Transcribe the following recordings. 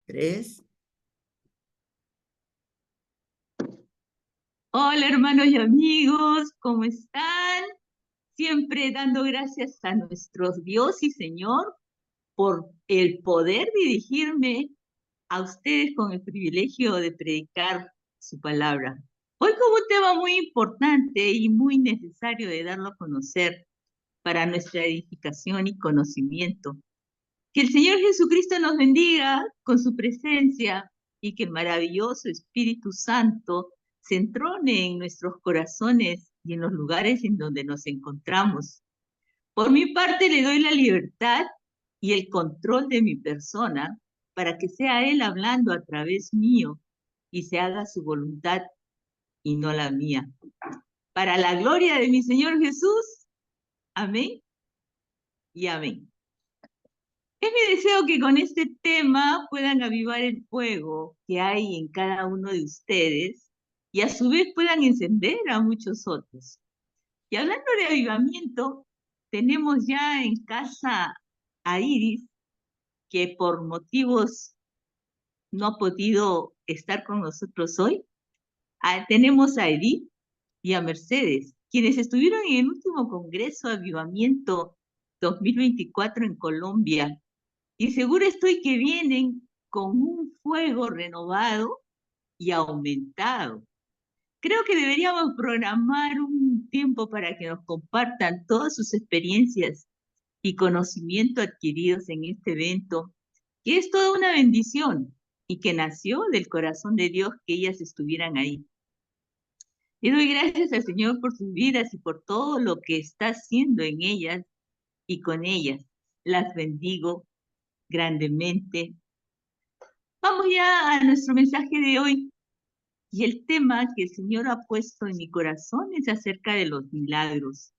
Tres. Hola hermanos y amigos, ¿cómo están? Siempre dando gracias a nuestro Dios y Señor por el poder dirigirme a ustedes con el privilegio de predicar su palabra. Hoy como un tema muy importante y muy necesario de darlo a conocer para nuestra edificación y conocimiento. Que el Señor Jesucristo nos bendiga con su presencia y que el maravilloso Espíritu Santo se entrone en nuestros corazones y en los lugares en donde nos encontramos. Por mi parte, le doy la libertad y el control de mi persona para que sea Él hablando a través mío y se haga su voluntad y no la mía. Para la gloria de mi Señor Jesús, amén y amén. Es mi deseo que con este tema puedan avivar el fuego que hay en cada uno de ustedes y a su vez puedan encender a muchos otros. Y hablando de avivamiento, tenemos ya en casa a Iris, que por motivos no ha podido estar con nosotros hoy. Tenemos a Edith y a Mercedes, quienes estuvieron en el último Congreso Avivamiento 2024 en Colombia. Y seguro estoy que vienen con un fuego renovado y aumentado. Creo que deberíamos programar un tiempo para que nos compartan todas sus experiencias y conocimiento adquiridos en este evento, que es toda una bendición y que nació del corazón de Dios que ellas estuvieran ahí. Le doy gracias al Señor por sus vidas y por todo lo que está haciendo en ellas y con ellas. Las bendigo grandemente. Vamos ya a nuestro mensaje de hoy. Y el tema que el Señor ha puesto en mi corazón es acerca de los milagros.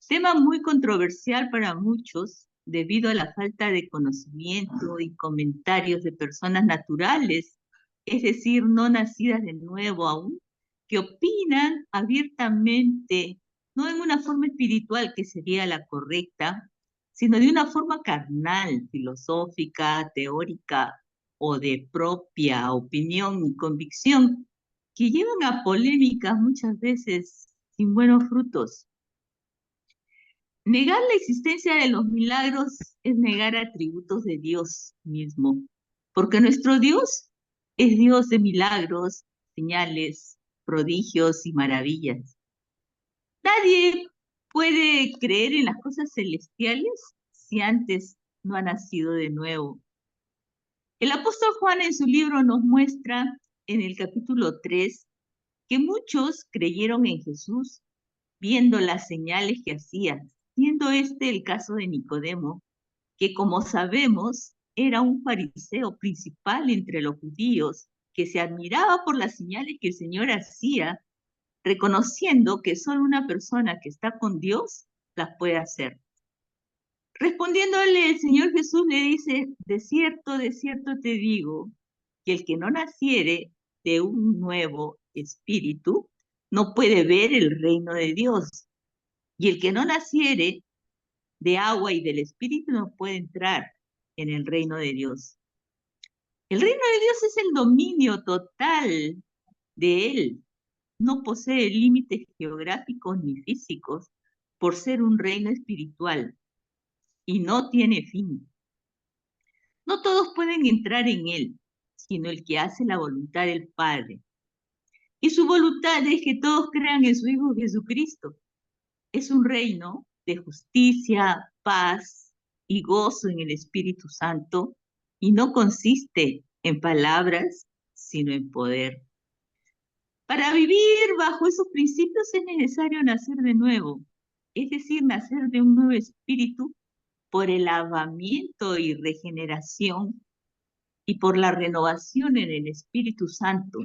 Tema muy controversial para muchos debido a la falta de conocimiento y comentarios de personas naturales, es decir, no nacidas de nuevo aún, que opinan abiertamente, no en una forma espiritual que sería la correcta, sino de una forma carnal, filosófica, teórica o de propia opinión y convicción, que llevan a polémicas muchas veces sin buenos frutos. Negar la existencia de los milagros es negar atributos de Dios mismo, porque nuestro Dios es Dios de milagros, señales, prodigios y maravillas. Nadie puede creer en las cosas celestiales si antes no ha nacido de nuevo. El apóstol Juan en su libro nos muestra en el capítulo 3 que muchos creyeron en Jesús viendo las señales que hacía, siendo este el caso de Nicodemo, que como sabemos era un fariseo principal entre los judíos, que se admiraba por las señales que el Señor hacía, reconociendo que solo una persona que está con Dios las puede hacer. Respondiéndole el Señor Jesús le dice, de cierto te digo, que el que no naciere de un nuevo espíritu no puede ver el reino de Dios. Y el que no naciere de agua y del Espíritu no puede entrar en el reino de Dios. El reino de Dios es el dominio total de Él. No posee límites geográficos ni físicos por ser un reino espiritual y no tiene fin. No todos pueden entrar en Él, sino el que hace la voluntad del Padre. Y su voluntad es que todos crean en su Hijo Jesucristo. Es un reino de justicia, paz y gozo en el Espíritu Santo y no consiste en palabras, sino en poder. Para vivir bajo esos principios es necesario nacer de nuevo, es decir, nacer de un nuevo espíritu por el lavamiento y regeneración y por la renovación en el Espíritu Santo,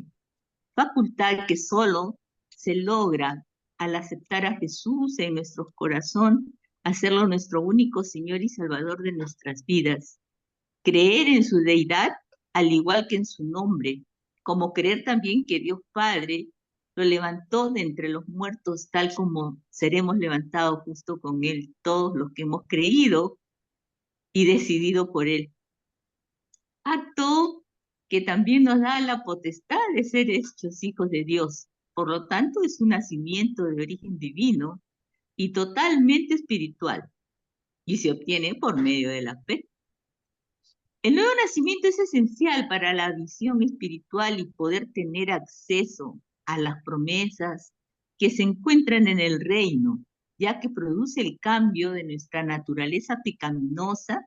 facultad que solo se logra al aceptar a Jesús en nuestro corazón, hacerlo nuestro único Señor y Salvador de nuestras vidas, creer en su deidad al igual que en su nombre, como creer también que Dios Padre lo levantó de entre los muertos, tal como seremos levantados justo con Él, todos los que hemos creído y decidido por Él. Acto que también nos da la potestad de ser hechos hijos de Dios. Por lo tanto, es un nacimiento de origen divino y totalmente espiritual, y se obtiene por medio de la fe. El nuevo nacimiento es esencial para la visión espiritual y poder tener acceso a las promesas que se encuentran en el reino, ya que produce el cambio de nuestra naturaleza pecaminosa,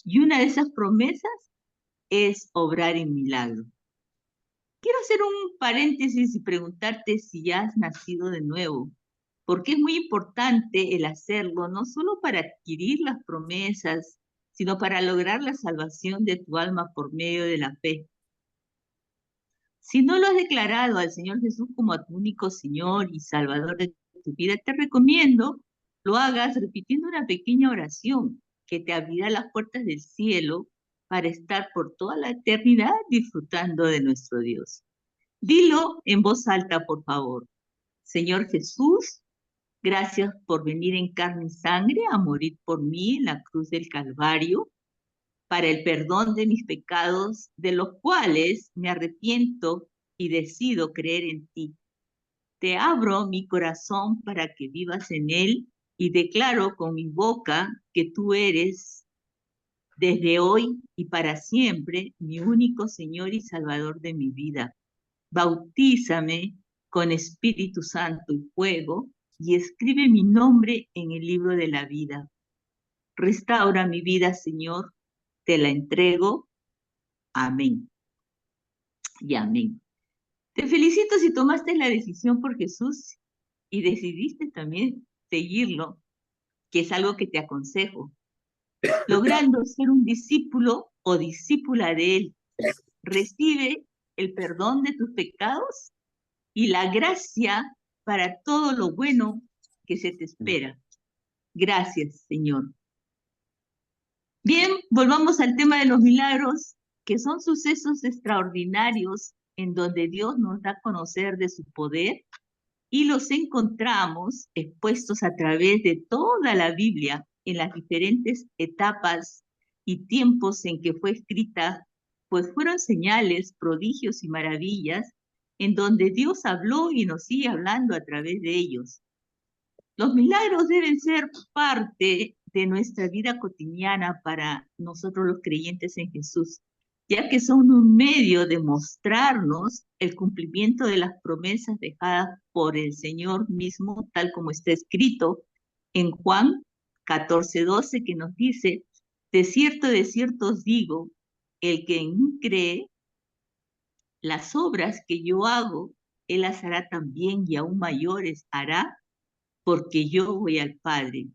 y una de esas promesas es obrar en milagros. Quiero hacer un paréntesis y preguntarte si ya has nacido de nuevo, porque es muy importante el hacerlo, no solo para adquirir las promesas, sino para lograr la salvación de tu alma por medio de la fe. Si no lo has declarado al Señor Jesús como a tu único Señor y Salvador de tu vida, te recomiendo lo hagas repitiendo una pequeña oración que te abrirá las puertas del cielo para estar por toda la eternidad disfrutando de nuestro Dios. Dilo en voz alta, por favor. Señor Jesús, gracias por venir en carne y sangre a morir por mí en la cruz del Calvario para el perdón de mis pecados, de los cuales me arrepiento y decido creer en ti. Te abro mi corazón para que vivas en él y declaro con mi boca que tú eres desde hoy y para siempre mi único Señor y Salvador de mi vida. Bautízame con Espíritu Santo y fuego y escribe mi nombre en el libro de la vida. Restaura mi vida, Señor, te la entrego. Amén y amén. Te felicito si tomaste la decisión por Jesús y decidiste también seguirlo, que es algo que te aconsejo, logrando ser un discípulo o discípula de Él. Recibe el perdón de tus pecados y la gracia para todo lo bueno que se te espera. Gracias, Señor. Bien, volvamos al tema de los milagros, que son sucesos extraordinarios en donde Dios nos da a conocer de su poder y los encontramos expuestos a través de toda la Biblia en las diferentes etapas y tiempos en que fue escrita, pues fueron señales, prodigios y maravillas en donde Dios habló y nos sigue hablando a través de ellos. Los milagros deben ser parte de nuestra vida cotidiana para nosotros los creyentes en Jesús, ya que son un medio de mostrarnos el cumplimiento de las promesas dejadas por el Señor mismo, tal como está escrito en Juan 14:12, que nos dice: de cierto os digo, el que en mí cree, las obras que yo hago, él las hará también y aún mayores hará, porque yo voy al Padre.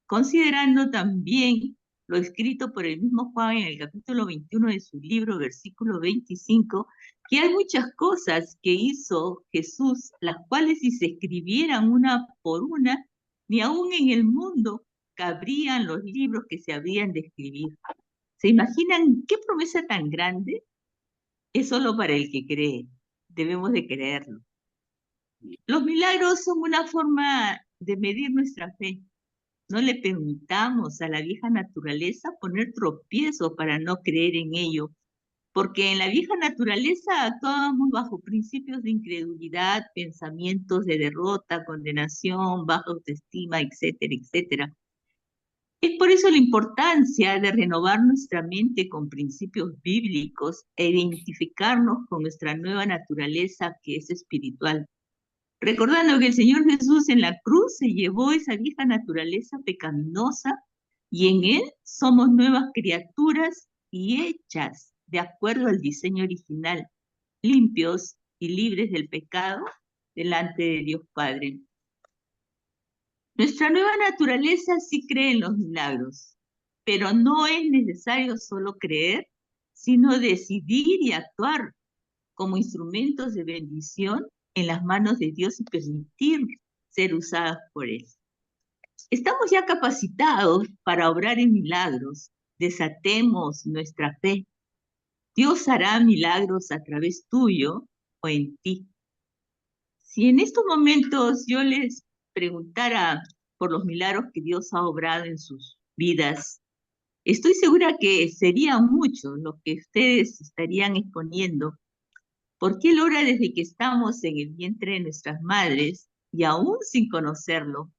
Considerando también lo escrito por el mismo Juan en el capítulo 21 de su libro, versículo 25, que hay muchas cosas que hizo Jesús, las cuales si se escribieran una por una, ni aún en el mundo cabrían los libros que se habrían de escribir. ¿Se imaginan qué promesa tan grande? Es solo para el que cree. Debemos de creerlo. Los milagros son una forma de medir nuestra fe. No le permitamos a la vieja naturaleza poner tropiezo para no creer en ello, porque en la vieja naturaleza actuábamos bajo principios de incredulidad, pensamientos de derrota, condenación, baja autoestima, etcétera, etcétera. Es por eso la importancia de renovar nuestra mente con principios bíblicos e identificarnos con nuestra nueva naturaleza que es espiritual. Recordando que el Señor Jesús en la cruz se llevó esa vieja naturaleza pecaminosa y en Él somos nuevas criaturas y hechas de acuerdo al diseño original, limpios y libres del pecado delante de Dios Padre. Nuestra nueva naturaleza sí cree en los milagros, pero no es necesario solo creer, sino decidir y actuar como instrumentos de bendición en las manos de Dios y permitir ser usadas por Él. Estamos ya capacitados para obrar en milagros. Desatemos nuestra fe. Dios hará milagros a través tuyo o en ti. Si en estos momentos yo les preguntara por los milagros que Dios ha obrado en sus vidas, Estoy segura que serían muchos los que ustedes estarían exponiendo, porque Él obra desde que estamos en el vientre de nuestras madres y aún sin conocerlo.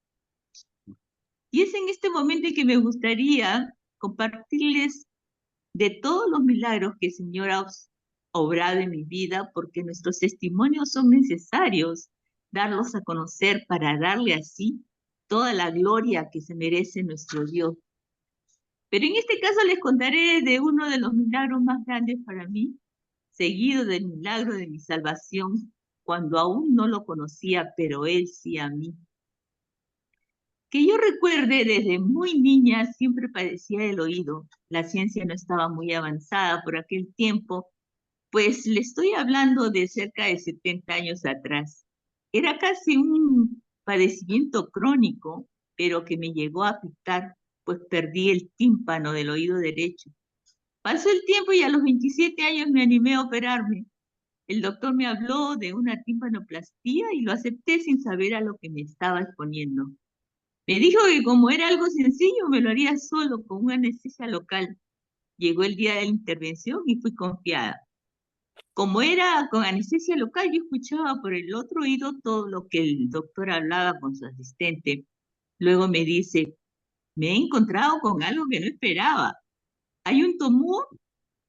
Y es en este momento en que me gustaría compartirles de todos los milagros que el Señor ha obrado en mi vida, porque nuestros testimonios son necesarios darlos a conocer para darle así toda la gloria que se merece nuestro Dios. Pero en este caso les contaré de uno de los milagros más grandes para mí, seguido del milagro de mi salvación, cuando aún no lo conocía, pero Él sí a mí. Que yo recuerde, desde muy niña siempre padecía del oído. La ciencia no estaba muy avanzada por aquel tiempo, pues le estoy hablando de cerca de 70 años atrás. Era casi un padecimiento crónico, pero que me llegó a afectar, pues perdí el tímpano del oído derecho. Pasó el tiempo y a los 27 años me animé a operarme. El doctor me habló de una tímpanoplastía y lo acepté sin saber a lo que me estaba exponiendo. Me dijo que como era algo sencillo, me lo haría solo con una anestesia local. Llegó el día de la intervención y fui confiada. Como era con anestesia local, yo escuchaba por el otro oído todo lo que el doctor hablaba con su asistente. Luego me dice, me he encontrado con algo que no esperaba. Hay un tumor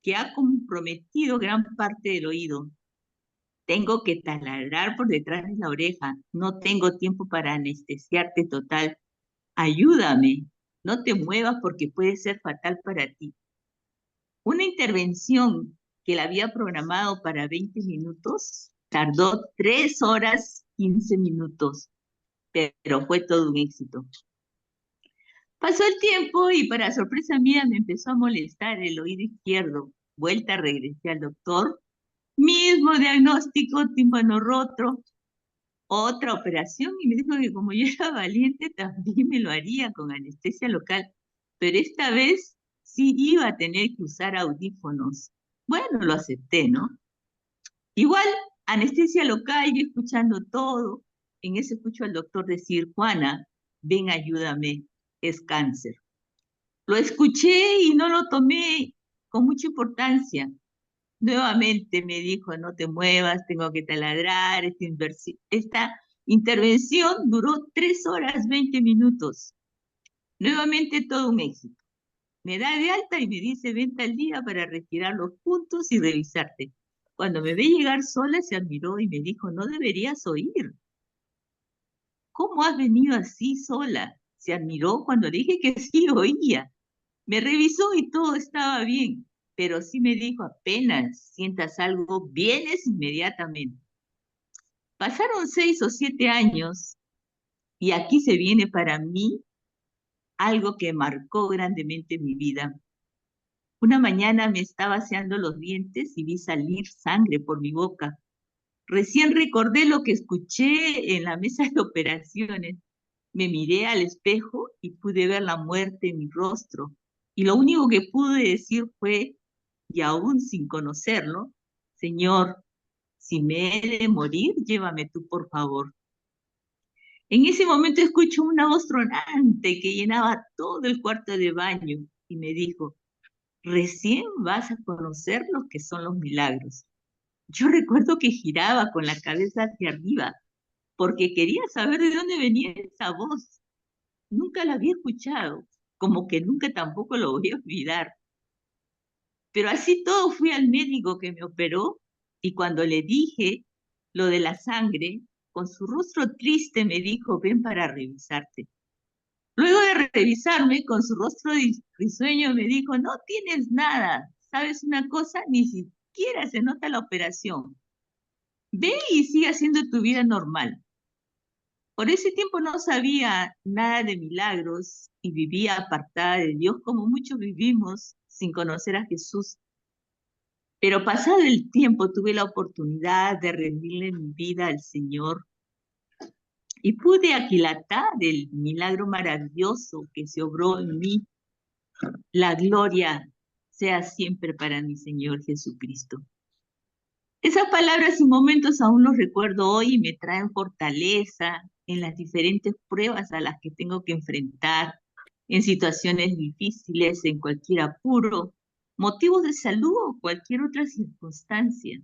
que ha comprometido gran parte del oído. Tengo que taladrar por detrás de la oreja. No tengo tiempo para anestesiarte total. Ayúdame. No te muevas porque puede ser fatal para ti. Una intervención que la había programado para 20 minutos tardó 3 horas 15 minutos, pero fue todo un éxito. Pasó el tiempo y para sorpresa mía me empezó a molestar el oído izquierdo. Vuelta, regresé al doctor. Mismo diagnóstico, tímpano roto, otra operación y me dijo que como yo era valiente también me lo haría con anestesia local, pero esta vez sí iba a tener que usar audífonos. Bueno, lo acepté, ¿no? Igual, anestesia local, yo escuchando todo, en eso escucho al doctor decir, Juana, ven, ayúdame, es cáncer. Lo escuché y no lo tomé con mucha importancia. Nuevamente me dijo, no te muevas, tengo que taladrar, esta intervención duró 3 horas 20 minutos. Nuevamente todo un éxito. Me da de alta y me dice, vente al día para retirar los puntos y revisarte. Cuando me ve llegar sola, se admiró y me dijo, no deberías oír. ¿Cómo has venido así sola? Se admiró cuando dije que sí oía. Me revisó y todo estaba bien, pero sí me dijo, apenas sientas algo, vienes inmediatamente. Pasaron 6 o 7 años y aquí se viene para mí algo que marcó grandemente mi vida. Una mañana me estaba aseando los dientes y vi salir sangre por mi boca. Recién recordé lo que escuché en la mesa de operaciones. Me miré al espejo y pude ver la muerte en mi rostro. Y lo único que pude decir fue, y aún sin conocerlo, Señor, si me he de morir, llévame tú, por favor. En ese momento escucho una voz tronante que llenaba todo el cuarto de baño y me dijo, recién vas a conocer lo que son los milagros. Yo recuerdo que giraba con la cabeza hacia arriba porque quería saber de dónde venía esa voz. Nunca la había escuchado, como que nunca tampoco lo voy a olvidar. Pero así todo fui al médico que me operó y cuando le dije lo de la sangre, con su rostro triste me dijo, ven para revisarte. Luego de revisarme, con su rostro risueño me dijo, no tienes nada, ¿sabes una cosa? Ni siquiera se nota la operación. Ve y sigue haciendo tu vida normal. Por ese tiempo no sabía nada de milagros y vivía apartada de Dios como muchos vivimos sin conocer a Jesús. Pero pasado el tiempo tuve la oportunidad de rendirle mi vida al Señor y pude aquilatar el milagro maravilloso que se obró en mí. La gloria sea siempre para mi Señor Jesucristo. Esas palabras y momentos aún los recuerdo hoy y me traen fortaleza en las diferentes pruebas a las que tengo que enfrentar, en situaciones difíciles, en cualquier apuro, motivos de salud o cualquier otra circunstancia.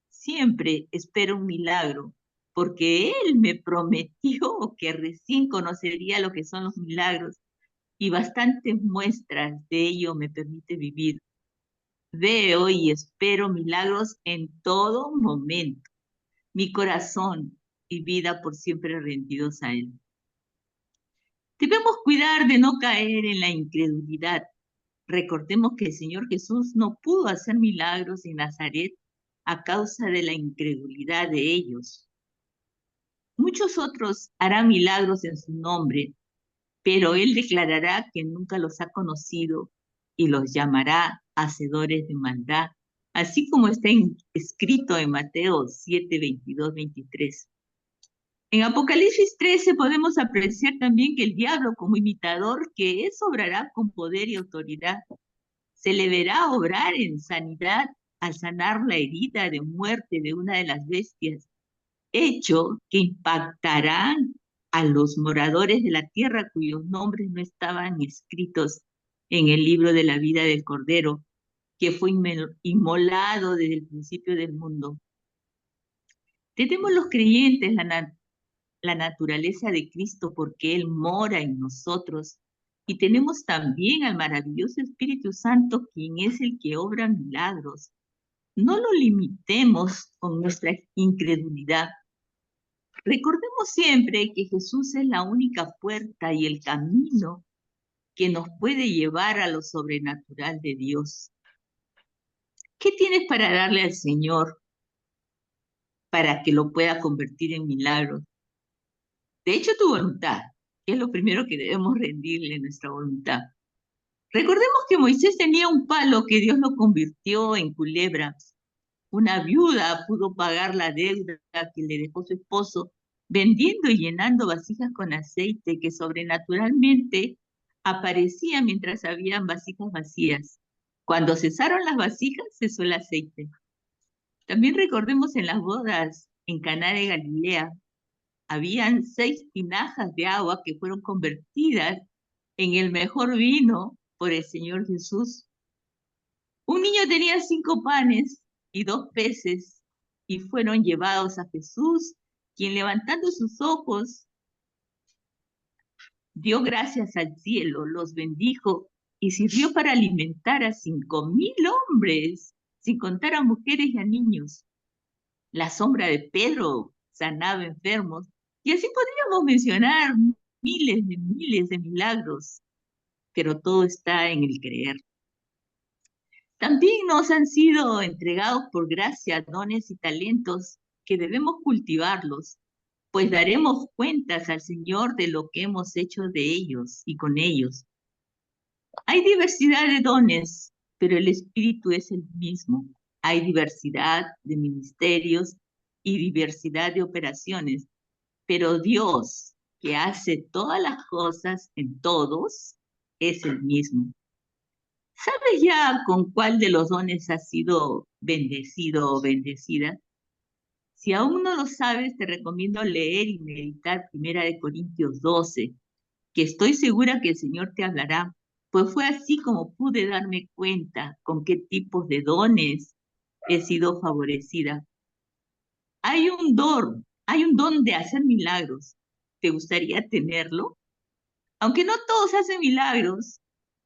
Siempre espero un milagro, porque Él me prometió que recién conocería lo que son los milagros y bastantes muestras de ello me permite vivir. Veo y espero milagros en todo momento. Mi corazón y vida por siempre rendidos a Él. Debemos cuidar de no caer en la incredulidad. Recordemos que el Señor Jesús no pudo hacer milagros en Nazaret a causa de la incredulidad de ellos. Muchos otros harán milagros en su nombre, pero Él declarará que nunca los ha conocido y los llamará hacedores de maldad, así como está escrito en Mateo 7, 22, 23. En Apocalipsis 13 podemos apreciar también que el diablo, como imitador que es, obrará con poder y autoridad. Se le verá obrar en sanidad al sanar la herida de muerte de una de las bestias, hecho que impactará a los moradores de la tierra cuyos nombres no estaban escritos en el libro de la vida del Cordero, que fue inmolado desde el principio del mundo. Tenemos los creyentes la naturaleza de Cristo porque Él mora en nosotros. Y tenemos también al maravilloso Espíritu Santo, quien es el que obra milagros. No lo limitemos con nuestra incredulidad. Recordemos siempre que Jesús es la única puerta y el camino que nos puede llevar a lo sobrenatural de Dios. ¿Qué tienes para darle al Señor para que lo pueda convertir en milagros? De hecho, tu voluntad, que es lo primero que debemos rendirle, nuestra voluntad. Recordemos que Moisés tenía un palo que Dios lo convirtió en culebra. Una viuda pudo pagar la deuda que le dejó su esposo vendiendo y llenando vasijas con aceite que sobrenaturalmente aparecía mientras habían vasijas vacías. Cuando cesaron las vasijas, cesó el aceite. También recordemos en las bodas en Caná de Galilea, habían 6 tinajas de agua que fueron convertidas en el mejor vino por el Señor Jesús. Un niño tenía 5 panes y 2 peces y fueron llevados a Jesús, quien levantando sus ojos dio gracias al cielo, los bendijo y sirvió para alimentar a 5,000 hombres, sin contar a mujeres y a niños. La sombra de Pedro sanaba enfermos y así podríamos mencionar miles de milagros, pero todo está en el creer. También nos han sido entregados por gracia dones y talentos que debemos cultivarlos, pues daremos cuentas al Señor de lo que hemos hecho de ellos y con ellos. Hay diversidad de dones, pero el Espíritu es el mismo. Hay diversidad de ministerios y diversidad de operaciones, pero Dios, que hace todas las cosas en todos, es el mismo. ¿Sabes ya con cuál de los dones has sido bendecido o bendecida? Si aún no lo sabes, te recomiendo leer y meditar 1 Corintios 12, que estoy segura que el Señor te hablará, pues fue así como pude darme cuenta con qué tipos de dones he sido favorecida. Hay un don de hacer milagros. ¿Te gustaría tenerlo? Aunque no todos hacen milagros,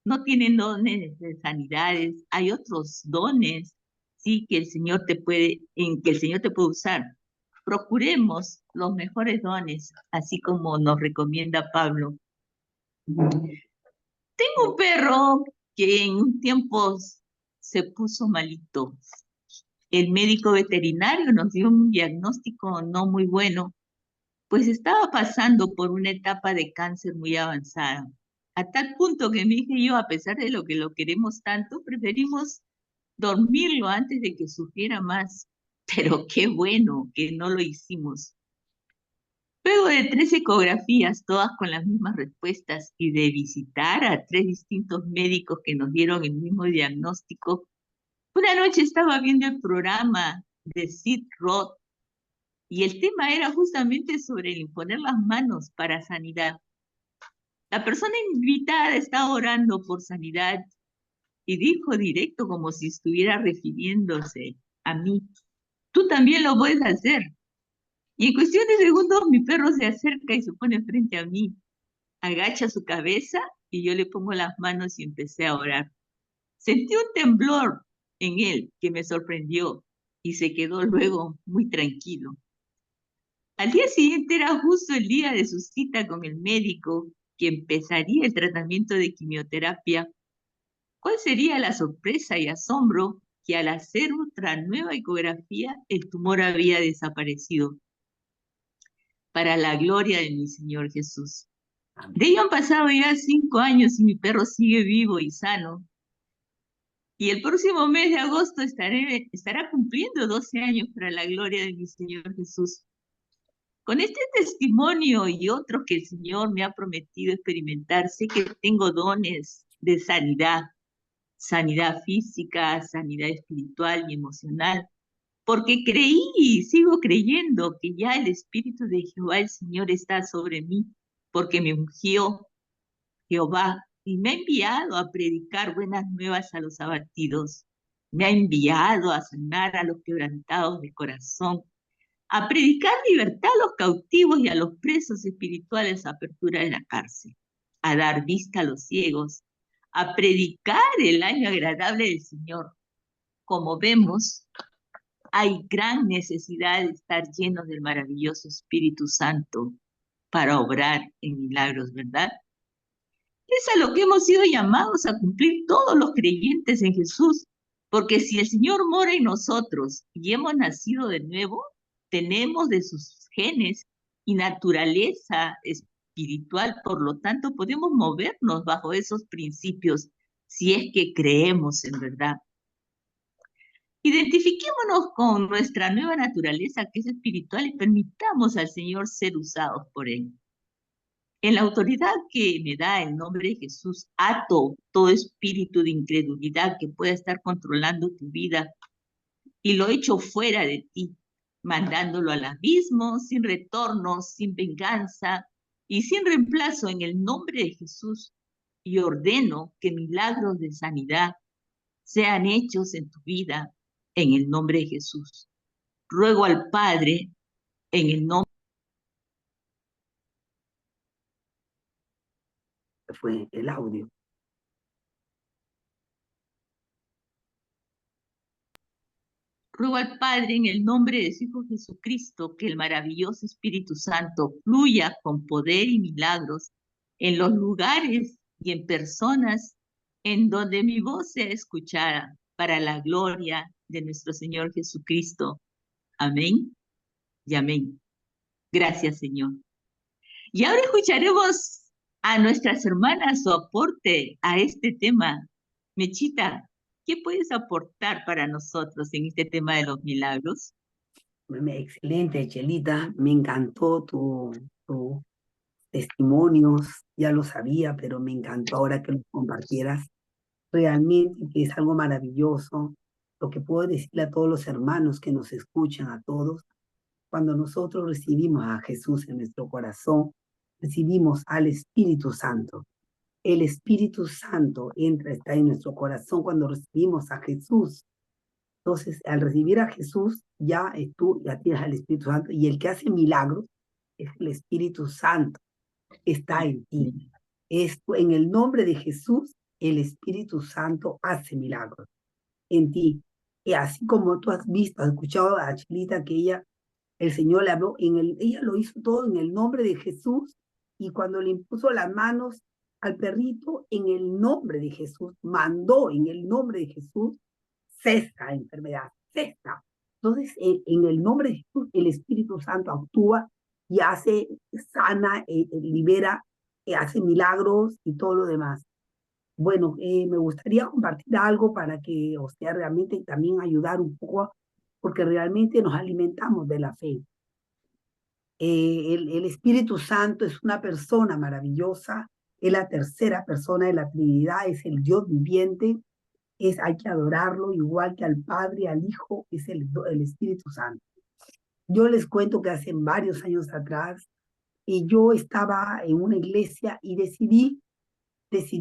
no tienen dones de sanidades, hay otros dones, sí, que el Señor en que el Señor te puede usar. Procuremos los mejores dones, así como nos recomienda Pablo. Tengo un perro que en un tiempo se puso malito. El médico veterinario nos dio un diagnóstico no muy bueno, pues estaba pasando por una etapa de cáncer muy avanzada, a tal punto que mi hija y yo, a pesar de lo que lo queremos tanto, preferimos dormirlo antes de que sufriera más. Pero qué bueno que no lo hicimos. Luego de 3 ecografías, todas con las mismas respuestas, y de visitar a 3 distintos médicos que nos dieron el mismo diagnóstico, una noche estaba viendo el programa de Sid Roth y el tema era justamente sobre el imponer las manos para sanidad. La persona invitada estaba orando por sanidad y dijo directo como si estuviera refiriéndose a mí. Tú también lo puedes hacer. Y en cuestión de segundos mi perro se acerca y se pone frente a mí, agacha su cabeza y yo le pongo las manos y empecé a orar. Sentí un temblor en él que me sorprendió y se quedó luego muy tranquilo. Al día siguiente era justo el día de su cita con el médico que empezaría el tratamiento de quimioterapia. ¿Cuál sería la sorpresa y asombro que al hacer otra nueva ecografía el tumor había desaparecido? Para la gloria de mi Señor Jesús. De ello han pasado ya 5 años y mi perro sigue vivo y sano. Y el próximo mes de agosto estará cumpliendo 12 años para la gloria de mi Señor Jesús. Con este testimonio y otros que el Señor me ha prometido experimentar, sé que tengo dones de sanidad, sanidad física, sanidad espiritual y emocional, porque creí y sigo creyendo que ya el Espíritu de Jehová el Señor está sobre mí, porque me ungió Jehová y me ha enviado a predicar buenas nuevas a los abatidos. Me ha enviado a sanar a los quebrantados de corazón, a predicar libertad a los cautivos y a los presos espirituales, apertura de la cárcel, a dar vista a los ciegos, a predicar el año agradable del Señor. Como vemos, hay gran necesidad de estar llenos del maravilloso Espíritu Santo para obrar en milagros, ¿verdad? Es a lo que hemos sido llamados a cumplir todos los creyentes en Jesús, porque si el Señor mora en nosotros y hemos nacido de nuevo, tenemos de sus genes y naturaleza espiritual, por lo tanto podemos movernos bajo esos principios si es que creemos en verdad. Identifiquémonos con nuestra nueva naturaleza que es espiritual y permitamos al Señor ser usados por Él. En la autoridad que me da el nombre de Jesús, ato todo espíritu de incredulidad que pueda estar controlando tu vida y lo echo fuera de ti, mandándolo al abismo, sin retorno, sin venganza y sin reemplazo en el nombre de Jesús. Y ordeno que milagros de sanidad sean hechos en tu vida en el nombre de Jesús. Ruego al Padre en el nombre. Fue el audio. Ruego al Padre en el nombre de su Hijo Jesucristo que el maravilloso Espíritu Santo fluya con poder y milagros en los lugares y en personas en donde mi voz sea escuchada para la gloria de nuestro Señor Jesucristo. Amén y amén. Gracias, Señor. Y ahora escucharemos a nuestras hermanas su aporte a este tema. Mechita, ¿qué puedes aportar para nosotros en este tema de los milagros? Excelente, Chelita. Me encantó tu testimonios. Ya lo sabía, pero me encantó ahora que lo compartieras. Realmente que es algo maravilloso. Lo que puedo decirle a todos los hermanos que nos escuchan, a todos, cuando nosotros recibimos a Jesús en nuestro corazón, recibimos al Espíritu Santo. El Espíritu Santo está en nuestro corazón cuando recibimos a Jesús. Entonces, al recibir a Jesús, tú ya tienes al Espíritu Santo y el que hace milagros es el Espíritu Santo, está en ti. En el nombre de Jesús, el Espíritu Santo hace milagros en ti. Y así como tú has visto, has escuchado a Chelita que el Señor le habló, ella lo hizo todo en el nombre de Jesús y cuando le impuso las manos al perrito, en el nombre de Jesús, mandó en el nombre de Jesús, cesa enfermedad, cesa. Entonces, en el nombre de Jesús, el Espíritu Santo actúa y sana, libera, hace milagros y todo lo demás. Bueno, me gustaría compartir algo para que, realmente también ayudar un poco, porque realmente nos alimentamos de la fe. El Espíritu Santo es una persona maravillosa, es la tercera persona de la Trinidad, es el Dios viviente, hay que adorarlo igual que al Padre, al Hijo, es el Espíritu Santo. Yo les cuento que hace varios años atrás Y yo estaba en una iglesia y decidí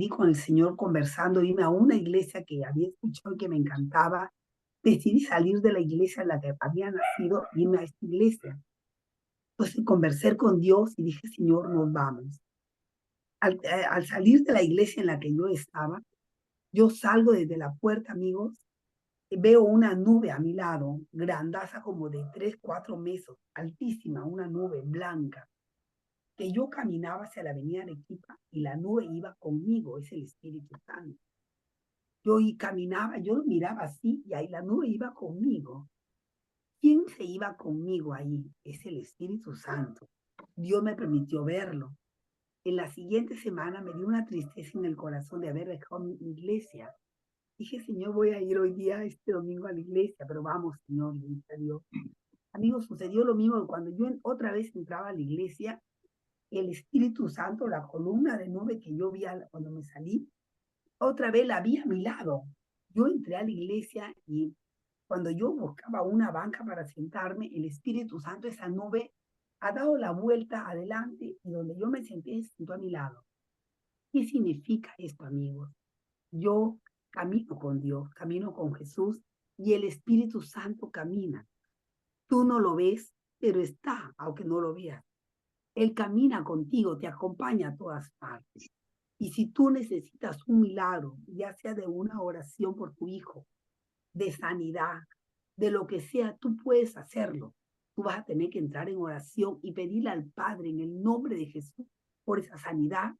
con el Señor conversando, irme a una iglesia que había escuchado y que me encantaba. Decidí salir de la iglesia en la que había nacido, irme a esta iglesia. Entonces conversé con Dios y dije, Señor, nos vamos. Al salir de la iglesia en la que yo estaba, yo salgo desde la puerta, amigos, y veo una nube a mi lado, grandaza como de 3, 4 metros, altísima, una nube blanca, que yo caminaba hacia la avenida Arequipa y la nube iba conmigo, es el Espíritu Santo. Yo y caminaba, yo lo miraba así y ahí la nube iba conmigo. ¿Quién se iba conmigo ahí? Es el Espíritu Santo. Dios me permitió verlo. En la siguiente semana me dio una tristeza en el corazón de haber dejado mi iglesia. Dije, Señor, voy a ir hoy día, este domingo, a la iglesia, pero vamos, Señor, le dije a Dios. Amigos, sucedió lo mismo que cuando yo otra vez entraba a la iglesia, el Espíritu Santo, la columna de nube que yo vi cuando me salí, otra vez la vi a mi lado. Yo entré a la iglesia y cuando yo buscaba una banca para sentarme, el Espíritu Santo, esa nube, ha dado la vuelta adelante y donde yo me senté, se sentó a mi lado. ¿Qué significa esto, amigos? Yo camino con Dios, camino con Jesús y el Espíritu Santo camina. Tú no lo ves, pero está, aunque no lo veas. Él camina contigo, te acompaña a todas partes. Y si tú necesitas un milagro, ya sea de una oración por tu hijo, de sanidad, de lo que sea, tú puedes hacerlo. Tú vas a tener que entrar en oración y pedirle al Padre en el nombre de Jesús por esa sanidad,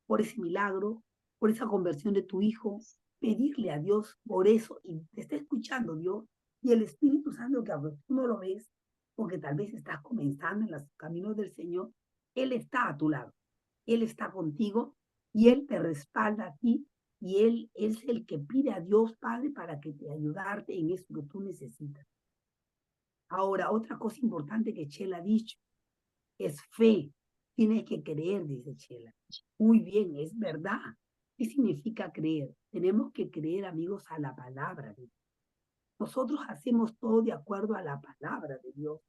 por ese milagro, por esa conversión de tu hijo, pedirle a Dios por eso y te está escuchando Dios y el Espíritu Santo que aunque tú no lo ves, porque tal vez estás comenzando en los caminos del Señor, Él está a tu lado, Él está contigo y Él te respalda a ti y Él es el que pide a Dios Padre para que te ayudarte en eso que tú necesitas. Ahora, otra cosa importante que Chela ha dicho es fe. Tienes que creer, dice Chela. Muy bien, es verdad. ¿Qué significa creer? Tenemos que creer, amigos, a la palabra de Dios. Nosotros hacemos todo de acuerdo a la palabra de Dios.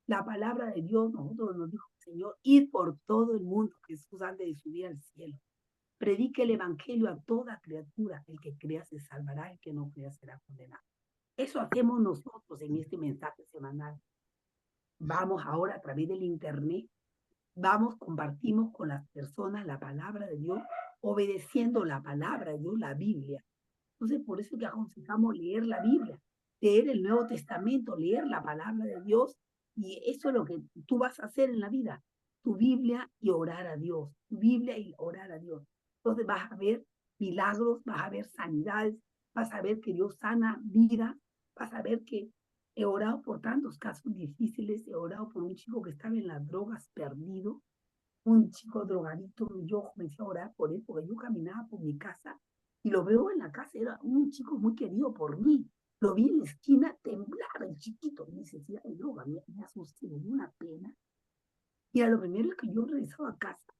La palabra de Dios, nosotros nos dijo el Señor, ir por todo el mundo, Jesús antes de subir al cielo. Predique el evangelio a toda criatura. El que crea se salvará, el que no crea será condenado. Eso hacemos nosotros en este mensaje semanal. Vamos ahora a través del internet, vamos, compartimos con las personas la palabra de Dios, obedeciendo la palabra de Dios, la Biblia. Entonces, por eso que aconsejamos leer la Biblia, leer el Nuevo Testamento, leer la palabra de Dios, y eso es lo que tú vas a hacer en la vida, tu Biblia y orar a Dios, tu Biblia y orar a Dios. Entonces vas a ver milagros, vas a ver sanidades, vas a ver que Dios sana vida, vas a ver que he orado por tantos casos difíciles, he orado por un chico que estaba en las drogas perdido, un chico drogadito, yo comencé a orar por él porque yo caminaba por mi casa y lo veo en la casa, era un chico muy querido por mí. Lo vi en la esquina, temblaba el chiquito, necesidad de droga, me asusté, me dio una pena. Y a lo primero es que yo regresaba a casa,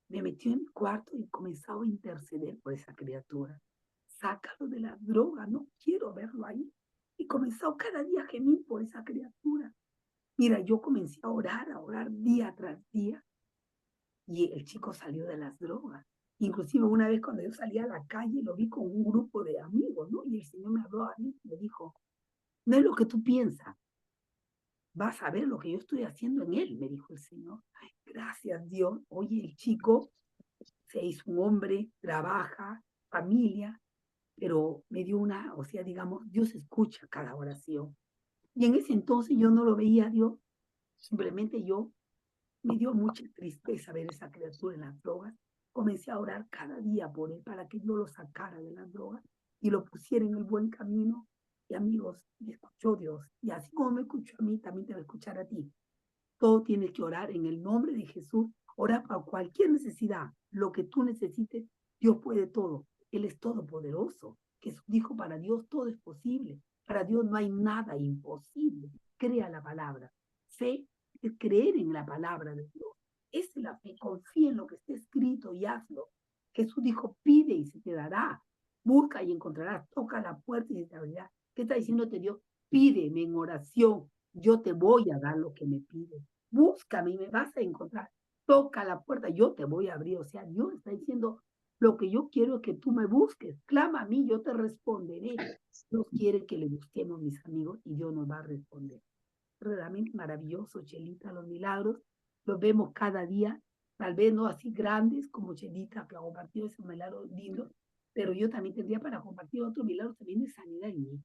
me metió en mi cuarto y comenzaba a interceder por esa criatura. Sácalo de la droga, no quiero verlo ahí. Y comenzó cada día a gemir por esa criatura. Mira, yo comencé a orar día tras día y el chico salió de las drogas. Inclusive una vez cuando yo salí a la calle lo vi con un grupo de amigos, ¿no? Y el Señor me habló a mí y me dijo, no es lo que tú piensas, vas a ver lo que yo estoy haciendo en él, me dijo el Señor. Ay, gracias Dios. Oye, el chico se hizo un hombre, trabaja, familia, pero me dio una, o sea, digamos, Dios escucha cada oración. Y en ese entonces yo no lo veía a Dios, simplemente yo me dio mucha tristeza ver esa criatura en las drogas. Comencé a orar cada día por él para que Dios lo sacara de las drogas y lo pusiera en el buen camino. Y amigos, me escuchó Dios. Y así como me escuchó a mí, también te va a escuchar a ti. Todo tienes que orar en el nombre de Jesús. Orar para cualquier necesidad. Lo que tú necesites, Dios puede todo. Él es todopoderoso. Jesús dijo, para Dios todo es posible. Para Dios no hay nada imposible. Crea la palabra. Fe es creer en la palabra de Dios. Esa es la fe. Confía en lo que está escrito y hazlo. Jesús dijo, pide y se te dará. Busca y encontrarás. Toca la puerta y se te abrirá. ¿Qué está diciéndote Dios? Pídeme en oración. Yo te voy a dar lo que me pides. Búscame y me vas a encontrar. toca la puerta, yo te voy a abrir. O sea, Dios está diciendo, lo que yo quiero es que tú me busques, clama a mí, yo te responderé. Dios quiere que le busquemos, mis amigos, y Dios nos va a responder. Realmente maravilloso, Chelita, los milagros, los vemos cada día, tal vez no así grandes como Chelita, que ha compartido ese milagro lindo, pero yo también tendría para compartir otro milagro también de sanidad en mí.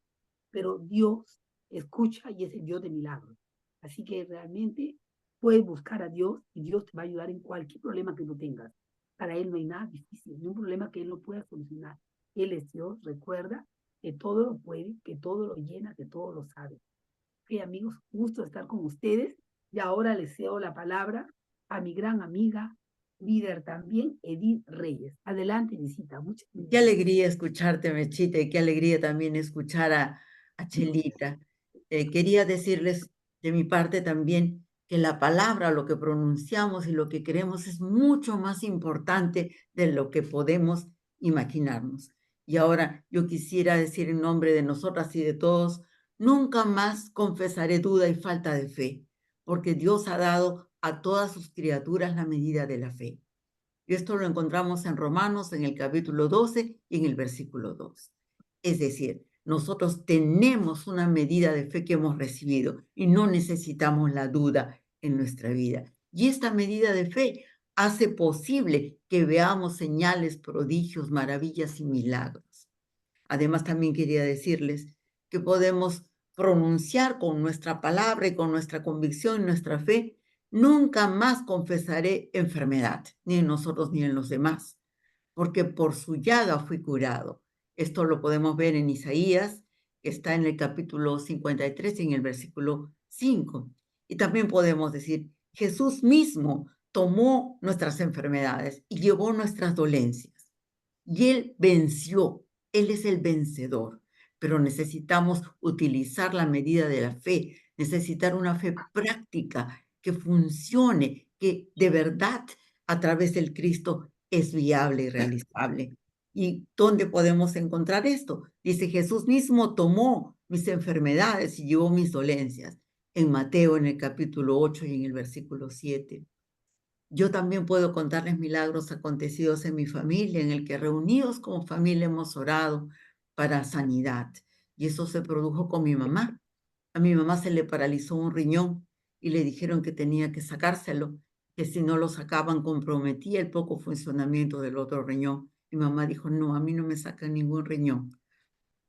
Pero Dios escucha y es el Dios de milagros. Así que realmente puedes buscar a Dios y Dios te va a ayudar en cualquier problema que tú tengas. Para Él no hay nada difícil, ni un problema que Él no pueda solucionar. Él es Dios, recuerda que todo lo puede, que todo lo llena, que todo lo sabe. Ok, amigos, gusto estar con ustedes. Y ahora les cedo la palabra a mi gran amiga, líder también, Edith Reyes. Adelante, visita. Muchas Qué gracias. alegría escucharte, Mechita, y qué alegría también escuchar a Chelita. Quería decirles de mi parte también que la palabra, lo que pronunciamos y lo que queremos es mucho más importante de lo que podemos imaginarnos. Y ahora yo quisiera decir en nombre de nosotras y de todos, nunca más confesaré duda y falta de fe, porque Dios ha dado a todas sus criaturas la medida de la fe. Y esto lo encontramos en Romanos, en el capítulo 12 y en el versículo 2. Es decir, nosotros tenemos una medida de fe que hemos recibido y no necesitamos la duda en nuestra vida. Y esta medida de fe hace posible que veamos señales, prodigios, maravillas y milagros. Además, también quería decirles que podemos pronunciar con nuestra palabra y con nuestra convicción y nuestra fe: nunca más confesaré enfermedad, ni en nosotros ni en los demás, porque por su llaga fui curado. Esto lo podemos ver en Isaías, que está en el capítulo 53 y en el versículo 5. Y también podemos decir, Jesús mismo tomó nuestras enfermedades y llevó nuestras dolencias. Y Él venció, Él es el vencedor, pero necesitamos utilizar la medida de la fe, necesitar una fe práctica que funcione, que de verdad a través del Cristo es viable y realizable. ¿Y dónde podemos encontrar esto? Dice, Jesús mismo tomó mis enfermedades y llevó mis dolencias. En Mateo, en el capítulo 8 y en el versículo 7. Yo también puedo contarles milagros acontecidos en mi familia, en el que reunidos como familia hemos orado para sanidad. Y eso se produjo con mi mamá. A mi mamá se le paralizó un riñón y le dijeron que tenía que sacárselo, que si no lo sacaban comprometía el poco funcionamiento del otro riñón. Mi mamá dijo, no, a mí no me sacan ningún riñón.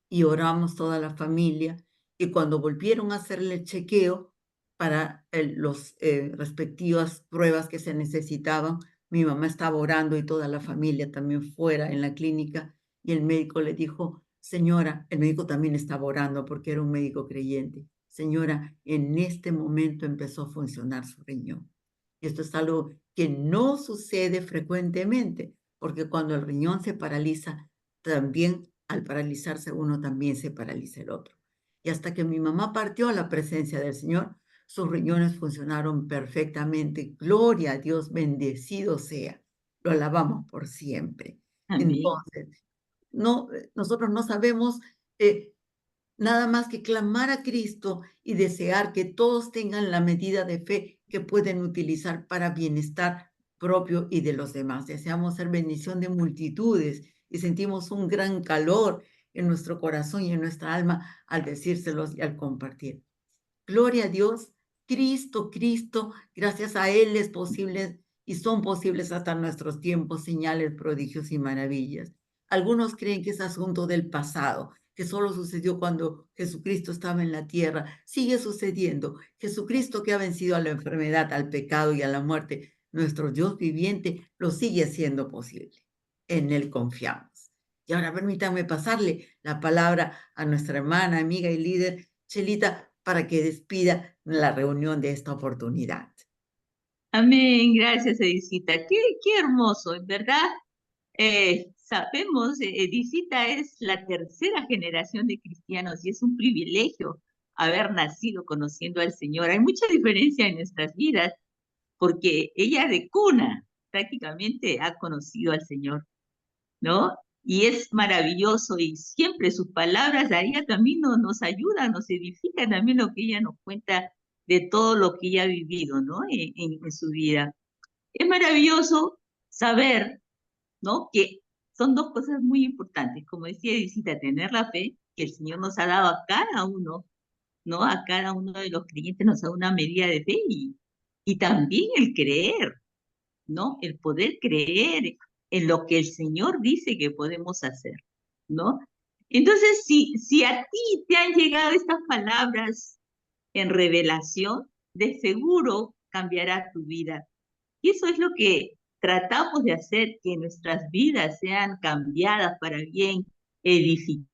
Y oramos toda la familia, y cuando volvieron a hacerle el chequeo para las respectivas pruebas que se necesitaban, mi mamá estaba orando y toda la familia también fuera en la clínica, y el médico le dijo, señora, el médico también estaba orando porque era un médico creyente, señora, en este momento empezó a funcionar su riñón. Y esto es algo que no sucede frecuentemente, porque cuando el riñón se paraliza, también al paralizarse uno, también se paraliza el otro. Y hasta que mi mamá partió a la presencia del Señor, sus riñones funcionaron perfectamente. Gloria a Dios, bendecido sea. Lo alabamos por siempre. Amén. Entonces, no, nosotros no sabemos nada más que clamar a Cristo y desear que todos tengan la medida de fe que pueden utilizar para bienestar propio y de los demás. Deseamos ser bendición de multitudes y sentimos un gran calor en nuestro corazón y en nuestra alma al decírselos y al compartir. Gloria a Dios, Cristo, Cristo, gracias a Él es posible y son posibles hasta nuestros tiempos señales, prodigios y maravillas. Algunos creen que es asunto del pasado, que solo sucedió cuando Jesucristo estaba en la tierra. Sigue sucediendo. Jesucristo, que ha vencido a la enfermedad, al pecado y a la muerte, nuestro Dios viviente, lo sigue haciendo posible. En Él confiamos. Y ahora permítanme pasarle la palabra a nuestra hermana, amiga y líder, Chelita, para que despida la reunión de esta oportunidad. Amén. Gracias, Edicita. Qué hermoso, en verdad. Sabemos, Edicita es la tercera generación de cristianos y es un privilegio haber nacido conociendo al Señor. Hay mucha diferencia en nuestras vidas porque ella de cuna prácticamente ha conocido al Señor, ¿no? Y es maravilloso y siempre sus palabras a ella también nos ayudan, nos edifican también lo que ella nos cuenta de todo lo que ella ha vivido, ¿no? En su vida. Es maravilloso saber, ¿no? Que son dos cosas muy importantes. Como decía Edicita, tener la fe que el Señor nos ha dado a cada uno, ¿no? A cada uno de los creyentes nos da una medida de fe y también el creer, ¿no? El poder creer en lo que el Señor dice que podemos hacer, ¿no? Entonces, si a ti te han llegado estas palabras en revelación, de seguro cambiará tu vida. Y eso es lo que tratamos de hacer, que nuestras vidas sean cambiadas para bien, edificadas